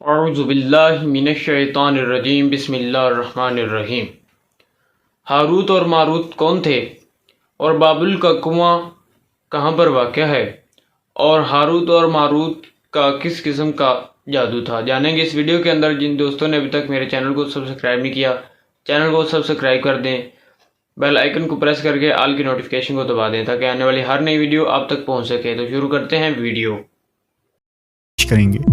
اعوذ باللہ من الشیطان الرجیم بسم اللہ الرحمن الرحیم۔ ہاروت اور ماروت کون تھے اور بابل کا کنواں کہاں پر واقع ہے اور ہاروت اور ماروت کا کس قسم کا جادو تھا، جانیں گے اس ویڈیو کے اندر۔ جن دوستوں نے ابھی تک میرے چینل کو سبسکرائب نہیں کیا، چینل کو سبسکرائب کر دیں، بیل آئیکن کو پریس کر کے آل کی نوٹیفیکیشن کو دبا دیں تاکہ آنے والی ہر نئی ویڈیو آپ تک پہنچ سکے۔ تو شروع کرتے ہیں ویڈیو کریں گے۔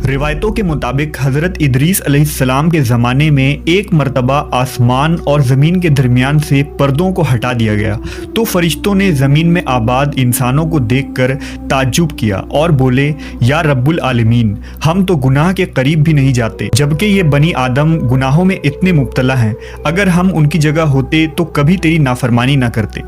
روایتوں کے مطابق حضرت ادریس علیہ السلام کے زمانے میں ایک مرتبہ آسمان اور زمین کے درمیان سے پردوں کو ہٹا دیا گیا تو فرشتوں نے زمین میں آباد انسانوں کو دیکھ کر تعجب کیا اور بولے، یا رب العالمین، ہم تو گناہ کے قریب بھی نہیں جاتے، جبکہ یہ بنی آدم گناہوں میں اتنے مبتلا ہیں، اگر ہم ان کی جگہ ہوتے تو کبھی تیری نافرمانی نہ کرتے۔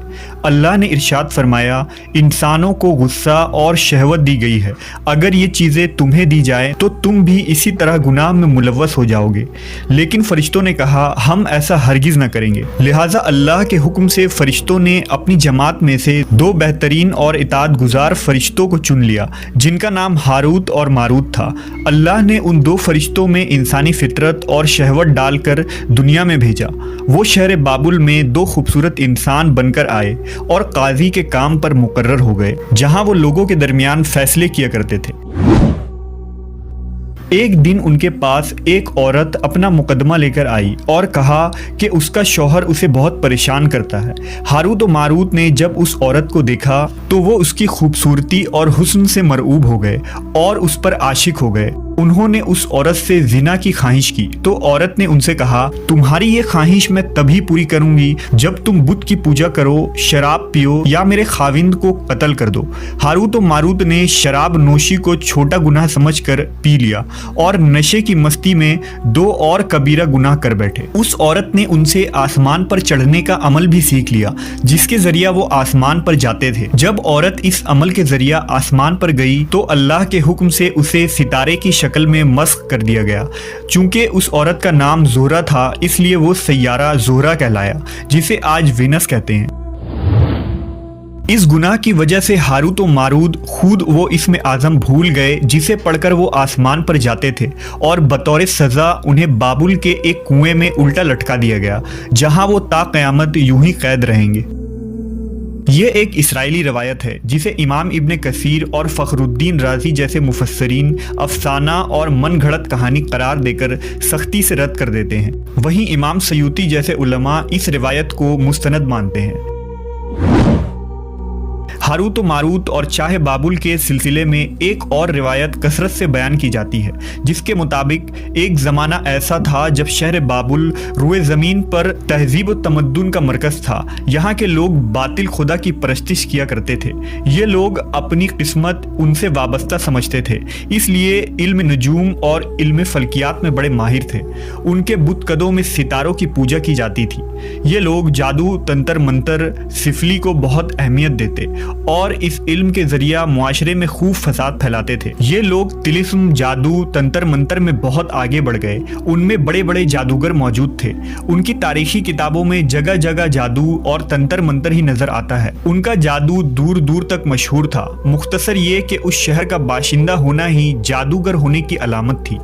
اللہ نے ارشاد فرمایا، انسانوں کو غصہ اور شہوت دی گئی ہے، اگر یہ چیزیں تمہیں دی جائیں تو تم بھی اسی طرح گناہ میں ملوث ہو جاؤ گے، لیکن فرشتوں نے کہا ہم ایسا ہرگز نہ کریں گے۔ لہٰذا اللہ کے حکم سے فرشتوں نے اپنی جماعت میں سے دو بہترین اور اطاعت گزار فرشتوں کو چن لیا جن کا نام ہاروت اور ماروت تھا۔ اللہ نے ان دو فرشتوں میں انسانی فطرت اور شہوت ڈال کر دنیا میں بھیجا۔ وہ شہر بابل میں دو خوبصورت انسان بن کر آئے اور قاضی کے کام پر مقرر ہو گئے، جہاں وہ لوگوں کے درمیان فیصلے کیا کرتے تھے۔ ایک دن ان کے پاس ایک عورت اپنا مقدمہ لے کر آئی اور کہا کہ اس کا شوہر اسے بہت پریشان کرتا ہے۔ ہاروت و ماروت نے جب اس عورت کو دیکھا تو وہ اس کی خوبصورتی اور حسن سے مرعوب ہو گئے اور اس پر عاشق ہو گئے۔ انہوں نے اس عورت سے زنا کی خواہش کی تو عورت نے ان سے کہا، تمہاری یہ خواہش میں تبھی پوری کروں گی جب تم بت کی پوجا کرو، شراب پیو یا میرے خاوند کو قتل کر دو۔ ہاروت و ماروت نے شراب نوشی کو چھوٹا گناہ سمجھ کر پی لیا اور نشے کی مستی میں دو اور کبیرہ گناہ کر بیٹھے۔ اس عورت نے ان سے آسمان پر چڑھنے کا عمل بھی سیکھ لیا جس کے ذریعہ وہ آسمان پر جاتے تھے۔ جب عورت اس عمل کے ذریعہ آسمان پر گئی تو اللہ کے حکم سے اسے ستارے کی شکل میں مسخ کر دیا گیا۔ چونکہ اس عورت کا نام زہرہ تھا اس لیے وہ سیارہ زہرہ کہلایا، جسے آج وینس کہتے ہیں۔ اس گناہ کی وجہ سے ہاروت و ماروت خود وہ اسم اعظم بھول گئے جسے پڑھ کر وہ آسمان پر جاتے تھے، اور بطور سزا انہیں بابل کے ایک کنویں میں الٹا لٹکا دیا گیا جہاں وہ تا قیامت یوں ہی قید رہیں گے۔ یہ ایک اسرائیلی روایت ہے جسے امام ابن کثیر اور فخر الدین رازی جیسے مفسرین افسانہ اور من گھڑت کہانی قرار دے کر سختی سے رد کر دیتے ہیں۔ وہیں امام سیوطی جیسے علماء اس روایت کو مستند مانتے ہیں۔ ہاروت و ماروت اور چاہے بابل کے سلسلے میں ایک اور روایت کثرت سے بیان کی جاتی ہے جس کے مطابق ایک زمانہ ایسا تھا جب شہر بابل روئے زمین پر تہذیب و تمدن کا مرکز تھا۔ یہاں کے لوگ باطل خدا کی پرستش کیا کرتے تھے۔ یہ لوگ اپنی قسمت ان سے وابستہ سمجھتے تھے، اس لیے علم نجوم اور علم فلکیات میں بڑے ماہر تھے۔ ان کے بت قدوں میں ستاروں کی پوجا کی جاتی تھی۔ یہ لوگ جادو، تنتر منتر، سفلی کو بہت اہمیت دیتے اور اس علم کے ذریعہ معاشرے میں خوب فساد پھیلاتے تھے۔ یہ لوگ طلسم، جادو، تنتر منتر میں بہت آگے بڑھ گئے۔ ان میں بڑے بڑے جادوگر موجود تھے۔ ان کی تاریخی کتابوں میں جگہ جگہ جادو اور تنتر منتر ہی نظر آتا ہے۔ ان کا جادو دور دور تک مشہور تھا۔ مختصر یہ کہ اس شہر کا باشندہ ہونا ہی جادوگر ہونے کی علامت تھی۔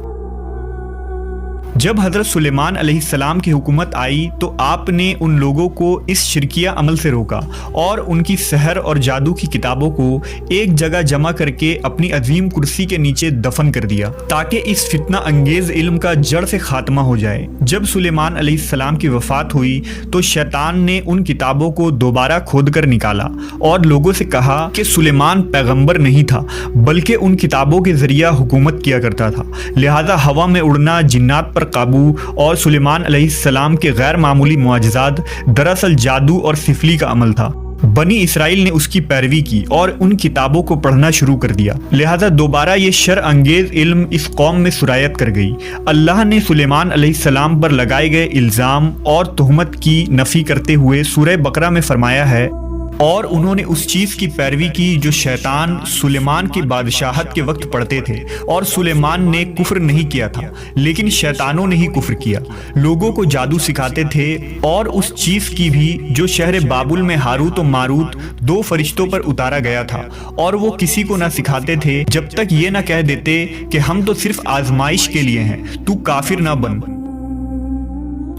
جب حضرت سلیمان علیہ السلام کی حکومت آئی تو آپ نے ان لوگوں کو اس شرکیہ عمل سے روکا اور ان کی سحر اور جادو کی کتابوں کو ایک جگہ جمع کر کے اپنی عظیم کرسی کے نیچے دفن کر دیا تاکہ اس فتنہ انگیز علم کا جڑ سے خاتمہ ہو جائے۔ جب سلیمان علیہ السلام کی وفات ہوئی تو شیطان نے ان کتابوں کو دوبارہ کھود کر نکالا اور لوگوں سے کہا کہ سلیمان پیغمبر نہیں تھا بلکہ ان کتابوں کے ذریعہ حکومت کیا کرتا تھا، لہذا ہوا میں اڑنا، جنات پر قابو اور سلیمان علیہ السلام کے غیر معمولی معجزات دراصل جادو اور سفلی کا عمل تھا۔ بنی اسرائیل نے اس کی پیروی کی اور ان کتابوں کو پڑھنا شروع کر دیا، لہذا دوبارہ یہ شر انگیز علم اس قوم میں سرایت کر گئی۔ اللہ نے سلیمان علیہ السلام پر لگائے گئے الزام اور تہمت کی نفی کرتے ہوئے سورہ بقرہ میں فرمایا ہے، اور انہوں نے اس چیز کی پیروی کی جو شیطان سلیمان کی بادشاہت کے وقت پڑھتے تھے، اور سلیمان نے کفر نہیں کیا تھا لیکن شیطانوں نے ہی کفر کیا۔ لوگوں کو جادو سکھاتے تھے، اور اس چیز کی بھی جو شہر بابل میں ہاروت و ماروت 2 فرشتوں پر اتارا گیا تھا، اور وہ کسی کو نہ سکھاتے تھے جب تک یہ نہ کہہ دیتے کہ ہم تو صرف آزمائش کے لیے ہیں، تو کافر نہ بن۔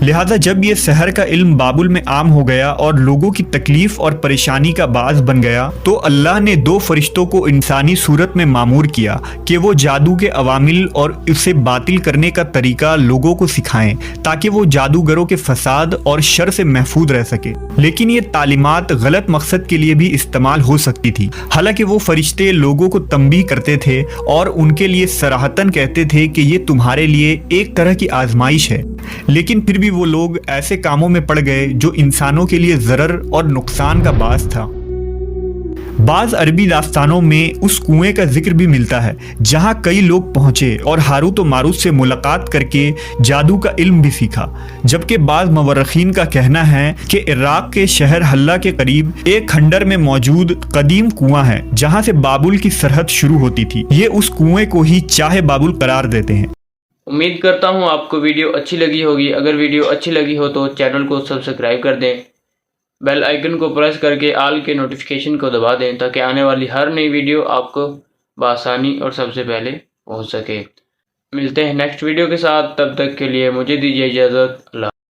لہذا جب یہ سحر کا علم بابل میں عام ہو گیا اور لوگوں کی تکلیف اور پریشانی کا باعث بن گیا، تو اللہ نے 2 فرشتوں کو انسانی صورت میں مامور کیا کہ وہ جادو کے عوامل اور اسے باطل کرنے کا طریقہ لوگوں کو سکھائیں تاکہ وہ جادوگروں کے فساد اور شر سے محفوظ رہ سکے۔ لیکن یہ تعلیمات غلط مقصد کے لیے بھی استعمال ہو سکتی تھی۔ حالانکہ وہ فرشتے لوگوں کو تنبیہ کرتے تھے اور ان کے لیے صراحتاً کہتے تھے کہ یہ تمہارے لیے ایک طرح کی آزمائش ہے، لیکن پھر بھی وہ لوگ ایسے کاموں میں پڑ گئے جو انسانوں کے لیے ضرر اور نقصان کا باعث تھا۔ بعض عربی داستانوں میں اس کنویں کا ذکر بھی ملتا ہے جہاں کئی لوگ پہنچے اور ہاروت و ماروت سے ملاقات کر کے جادو کا علم بھی سیکھا، جبکہ بعض مورخین کا کہنا ہے کہ عراق کے شہر حلہ کے قریب ایک کھنڈر میں موجود قدیم کنواں ہے جہاں سے بابل کی سرحد شروع ہوتی تھی۔ یہ اس کنویں کو ہی چاہے بابل قرار دیتے ہیں۔ امید کرتا ہوں آپ کو ویڈیو اچھی لگی ہوگی۔ اگر ویڈیو اچھی لگی ہو تو چینل کو سبسکرائب کر دیں، بیل آئیکن کو پریس کر کے آل کے نوٹیفیکیشن کو دبا دیں تاکہ آنے والی ہر نئی ویڈیو آپ کو بآسانی اور سب سے پہلے پہنچ سکے۔ ملتے ہیں نیکسٹ ویڈیو کے ساتھ، تب تک کے لیے مجھے دیجیے اجازت۔ اللہ